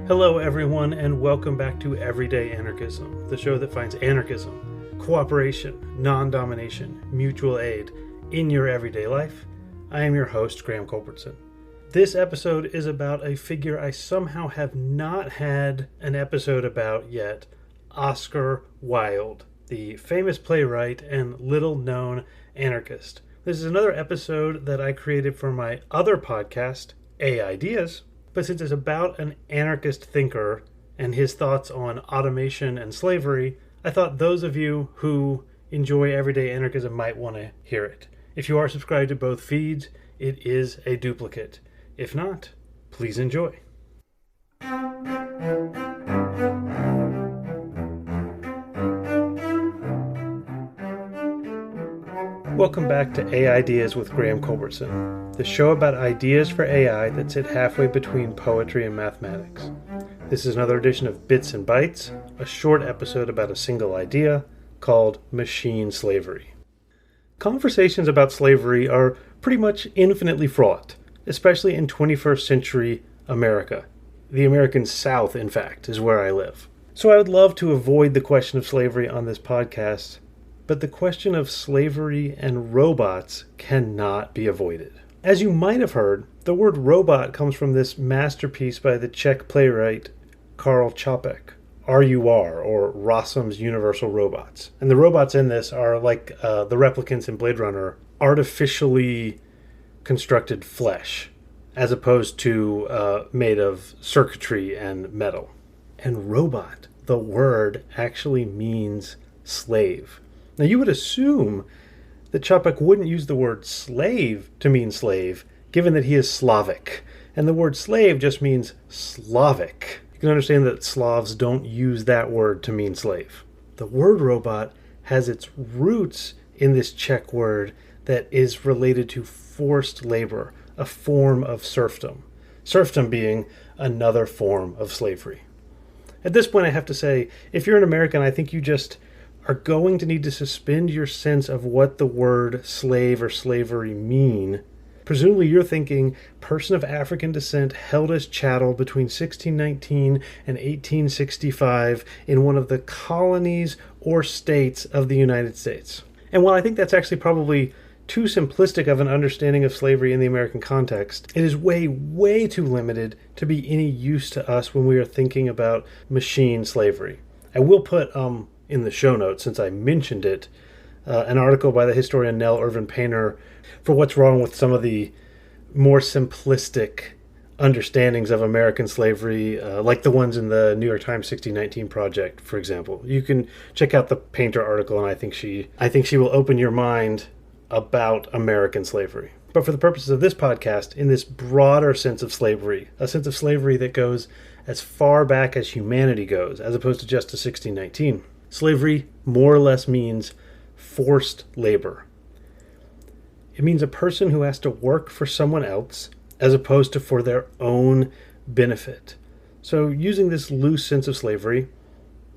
Hello, everyone, and welcome back to Everyday Anarchism, the show that finds anarchism, cooperation, non-domination, mutual aid in your everyday life. I am your host, Graham Culbertson. This episode is about a figure I somehow have not had an episode about yet, Oscar Wilde, the famous playwright and little-known anarchist. This is another episode that I created for my other podcast, AIdeas. But since it's about an anarchist thinker and his thoughts on automation and slavery, I thought those of you who enjoy everyday anarchism might want to hear it. If you are subscribed to both feeds, it is a duplicate. If not, please enjoy. Welcome back to AIdeas with Graham Culbertson, the show about ideas for AI that sit halfway between poetry and mathematics. This is another edition of Bits and Bytes, a short episode about a single idea called machine slavery. Conversations about slavery are pretty much infinitely fraught, especially in 21st century America. The American South, in fact, is where I live. So I would love to avoid the question of slavery on this podcast, but the question of slavery and robots cannot be avoided. As you might have heard, the word robot comes from this masterpiece by the Czech playwright Karl Čapek, RUR, or Rossum's Universal Robots. And the robots in this are like the replicants in Blade Runner, artificially constructed flesh, as opposed to made of circuitry and metal. And robot, the word, actually means slave. Now, you would assume that Čapek wouldn't use the word slave to mean slave, given that he is Slavic, and the word slave just means Slavic. You can understand that Slavs don't use that word to mean slave. The word robot has its roots in this Czech word that is related to forced labor, a form of serfdom. Serfdom being another form of slavery. At this point, I have to say, if you're an American, I think you just are going to need to suspend your sense of what the word slave or slavery mean. Presumably you're thinking person of African descent held as chattel between 1619 and 1865 in one of the colonies or states of the United States. And while I think that's actually probably too simplistic of an understanding of slavery in the American context, it is way, way too limited to be any use to us when we are thinking about machine slavery. I will put in the show notes, since I mentioned it, an article by the historian Nell Irvin Painter for what's wrong with some of the more simplistic understandings of American slavery, like the ones in the New York Times 1619 Project, for example. You can check out the Painter article, and I think she will open your mind about American slavery. But for the purposes of this podcast, in this broader sense of slavery, a sense of slavery that goes as far back as humanity goes, as opposed to just to 1619, slavery more or less means forced labor. It means a person who has to work for someone else as opposed to for their own benefit. So using this loose sense of slavery,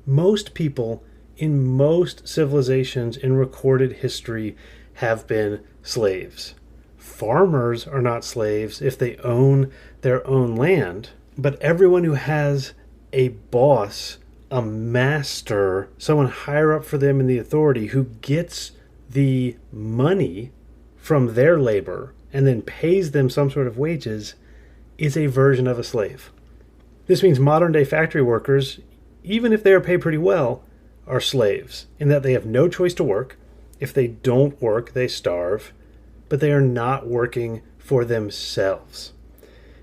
most people in most civilizations in recorded history have been slaves. Farmers are not slaves if they own their own land, but everyone who has a boss, a master, someone higher up for them in the authority who gets the money from their labor and then pays them some sort of wages is a version of a slave. This means modern day factory workers, even if they are paid pretty well, are slaves in that they have no choice to work. If they don't work, they starve, but they are not working for themselves.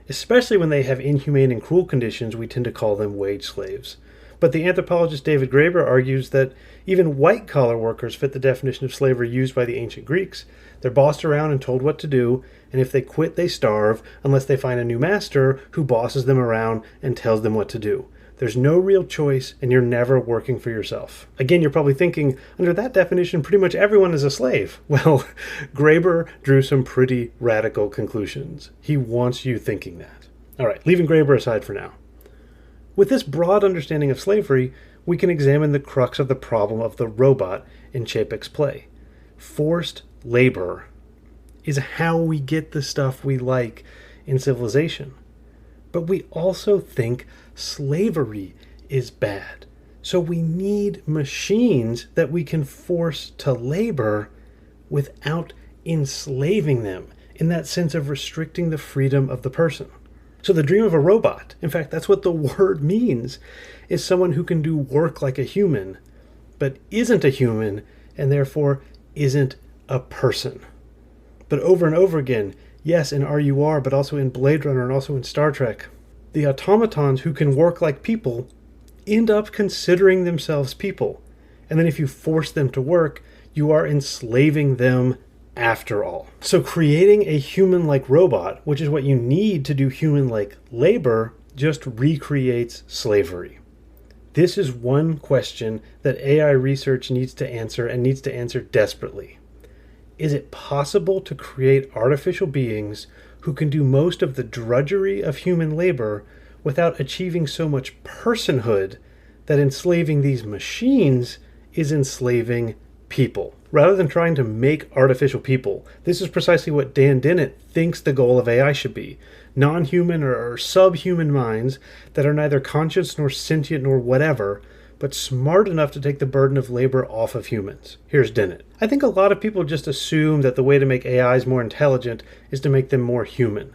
Especially when they have inhumane and cruel conditions, we tend to call them wage slaves. But the anthropologist David Graeber argues that even white-collar workers fit the definition of slavery used by the ancient Greeks. They're bossed around and told what to do, and if they quit, they starve, unless they find a new master who bosses them around and tells them what to do. There's no real choice, and you're never working for yourself. Again, you're probably thinking, under that definition, pretty much everyone is a slave. Well, Graeber drew some pretty radical conclusions. He wants you thinking that. All right, leaving Graeber aside for now. With this broad understanding of slavery, we can examine the crux of the problem of the robot in Čapek's play. Forced labor is how we get the stuff we like in civilization. But we also think slavery is bad. So we need machines that we can force to labor without enslaving them, in that sense of restricting the freedom of the person. So the dream of a robot, in fact, that's what the word means, is someone who can do work like a human, but isn't a human, and therefore isn't a person. But over and over again, yes, in RUR, but also in Blade Runner and also in Star Trek, the automatons who can work like people end up considering themselves people. And then if you force them to work, you are enslaving them after all. So creating a human-like robot, which is what you need to do human-like labor, just recreates slavery. This is one question that AI research needs to answer, and needs to answer desperately. Is it possible to create artificial beings who can do most of the drudgery of human labor without achieving so much personhood that enslaving these machines is enslaving people? Rather than trying to make artificial people, this is precisely what Dan Dennett thinks the goal of AI should be. Non-human or subhuman minds that are neither conscious nor sentient nor whatever, but smart enough to take the burden of labor off of humans. Here's Dennett. I think a lot of people just assume that the way to make AIs more intelligent is to make them more human.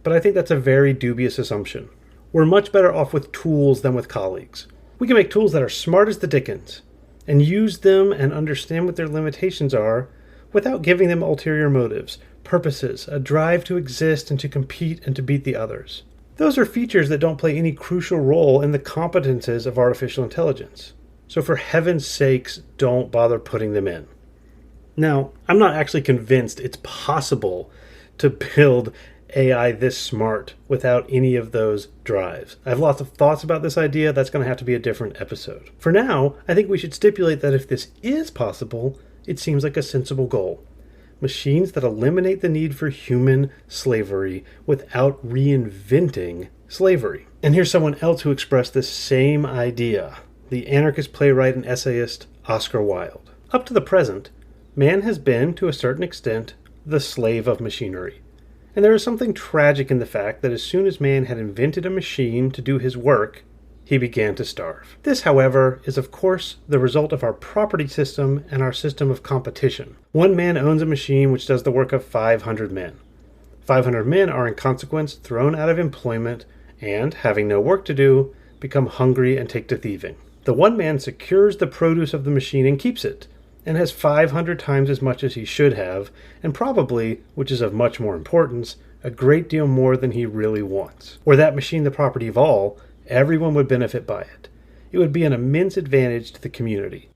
But I think that's a very dubious assumption. We're much better off with tools than with colleagues. We can make tools that are smart as the dickens, and use them and understand what their limitations are without giving them ulterior motives, purposes, a drive to exist and to compete and to beat the others. Those are features that don't play any crucial role in the competences of artificial intelligence. So for heaven's sakes, don't bother putting them in. Now, I'm not actually convinced it's possible to build AI this smart without any of those drives. I have lots of thoughts about this idea. That's going to have to be a different episode. For now, I think we should stipulate that if this is possible, it seems like a sensible goal. Machines that eliminate the need for human slavery without reinventing slavery. And here's someone else who expressed this same idea, the anarchist playwright and essayist Oscar Wilde. Up to the present, man has been, to a certain extent, the slave of machinery. And there is something tragic in the fact that as soon as man had invented a machine to do his work, he began to starve. This, however, is of course the result of our property system and our system of competition. One man owns a machine which does the work of 500 men. 500 men are in consequence thrown out of employment and, having no work to do, become hungry and take to thieving. The one man secures the produce of the machine and keeps it, and has 500 times as much as he should have, and probably, which is of much more importance, a great deal more than he really wants. Were that machine the property of all, everyone would benefit by it. It would be an immense advantage to the community.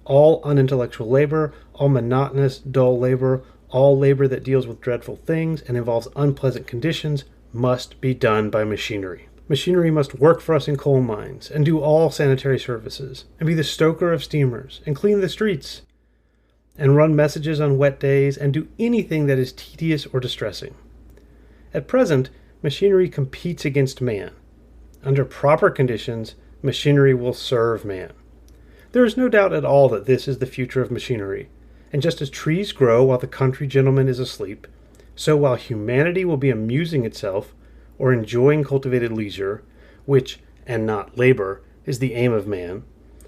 All unintellectual labor, all monotonous, dull labor, all labor that deals with dreadful things and involves unpleasant conditions must be done by machinery. Machinery must work for us in coal mines and do all sanitary services and be the stoker of steamers and clean the streets and run messages on wet days and do anything that is tedious or distressing. At present, machinery competes against man. Under proper conditions, machinery will serve man. There is no doubt at all that this is the future of machinery, and just as trees grow while the country gentleman is asleep, so while humanity will be amusing itself or enjoying cultivated leisure, which, and not labor, is the aim of man,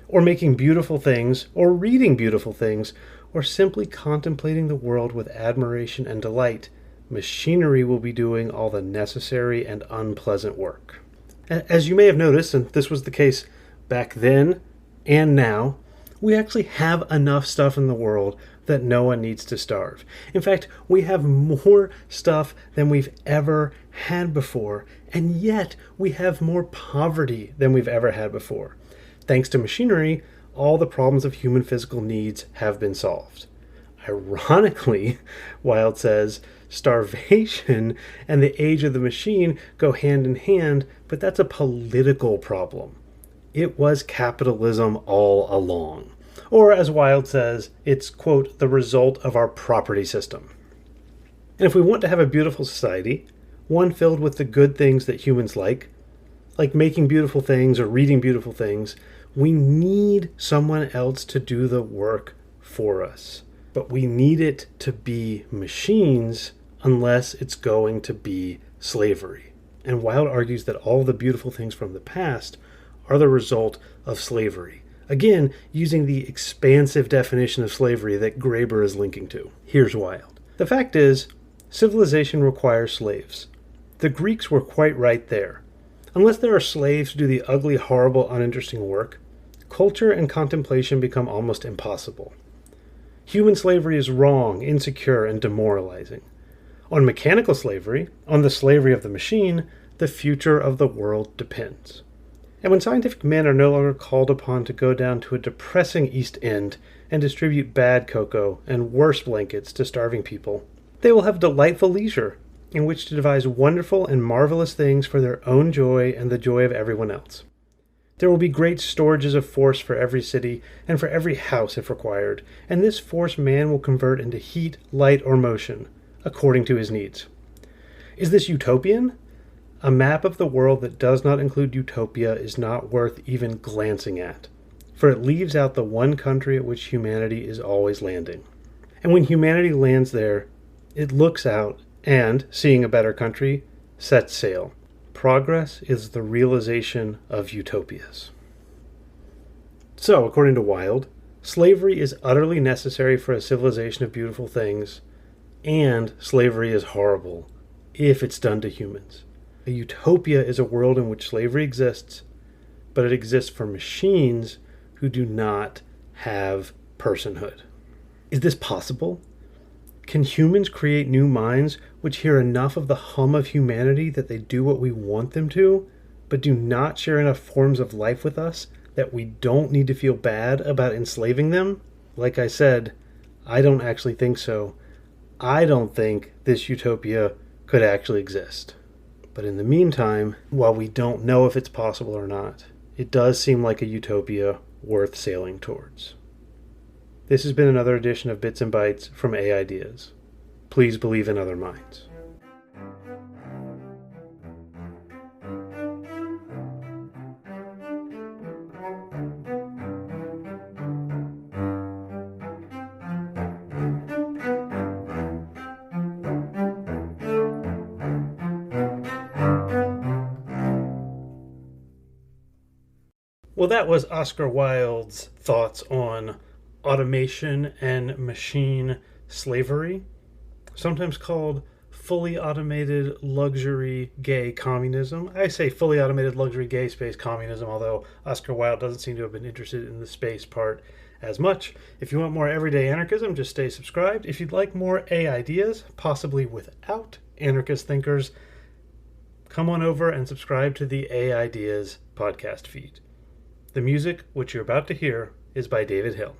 or making beautiful things, or reading beautiful things, or simply contemplating the world with admiration and delight, machinery will be doing all the necessary and unpleasant work. As you may have noticed, and this was the case back then and now, we actually have enough stuff in the world that no one needs to starve. In fact, we have more stuff than we've ever had before, and yet we have more poverty than we've ever had before. Thanks to machinery, all the problems of human physical needs have been solved. Ironically, Wilde says, starvation and the age of the machine go hand in hand, but that's a political problem. It was capitalism all along. Or, as Wilde says, it's, quote, the result of our property system. And if we want to have a beautiful society, one filled with the good things that humans like making beautiful things or reading beautiful things, we need someone else to do the work for us. But we need it to be machines unless it's going to be slavery. And Wilde argues that all the beautiful things from the past are the result of slavery. Again, using the expansive definition of slavery that Graeber is linking to. Here's Wilde. The fact is, civilization requires slaves. The Greeks were quite right there. Unless there are slaves to do the ugly, horrible, uninteresting work, culture and contemplation become almost impossible. Human slavery is wrong, insecure, and demoralizing. On mechanical slavery, on the slavery of the machine, the future of the world depends. And when scientific men are no longer called upon to go down to a depressing East End and distribute bad cocoa and worse blankets to starving people, they will have delightful leisure in which to devise wonderful and marvelous things for their own joy and the joy of everyone else. There will be great storages of force for every city and for every house if required, and this force man will convert into heat, light, or motion, according to his needs. Is this utopian? A map of the world that does not include utopia is not worth even glancing at, for it leaves out the one country at which humanity is always landing. And when humanity lands there, it looks out and, seeing a better country, sets sail. Progress is the realization of utopias. So, according to Wilde, slavery is utterly necessary for a civilization of beautiful things, and slavery is horrible if it's done to humans. A utopia is a world in which slavery exists, but it exists for machines who do not have personhood. Is this possible? Can humans create new minds which hear enough of the hum of humanity that they do what we want them to, but do not share enough forms of life with us that we don't need to feel bad about enslaving them? Like I said, I don't actually think so. I don't think this utopia could actually exist. But in the meantime, while we don't know if it's possible or not, it does seem like a utopia worth sailing towards. This has been another edition of Bits and Bytes from AIdeas. Please believe in other minds. Well, that was Oscar Wilde's thoughts on automation and machine slavery, sometimes called fully automated luxury gay communism. I say fully automated luxury gay space communism, although Oscar Wilde doesn't seem to have been interested in the space part as much. If you want more everyday anarchism, just stay subscribed. If you'd like more AIdeas, possibly without anarchist thinkers, come on over and subscribe to the AIdeas podcast feed. The music, which you're about to hear, is by David Hill.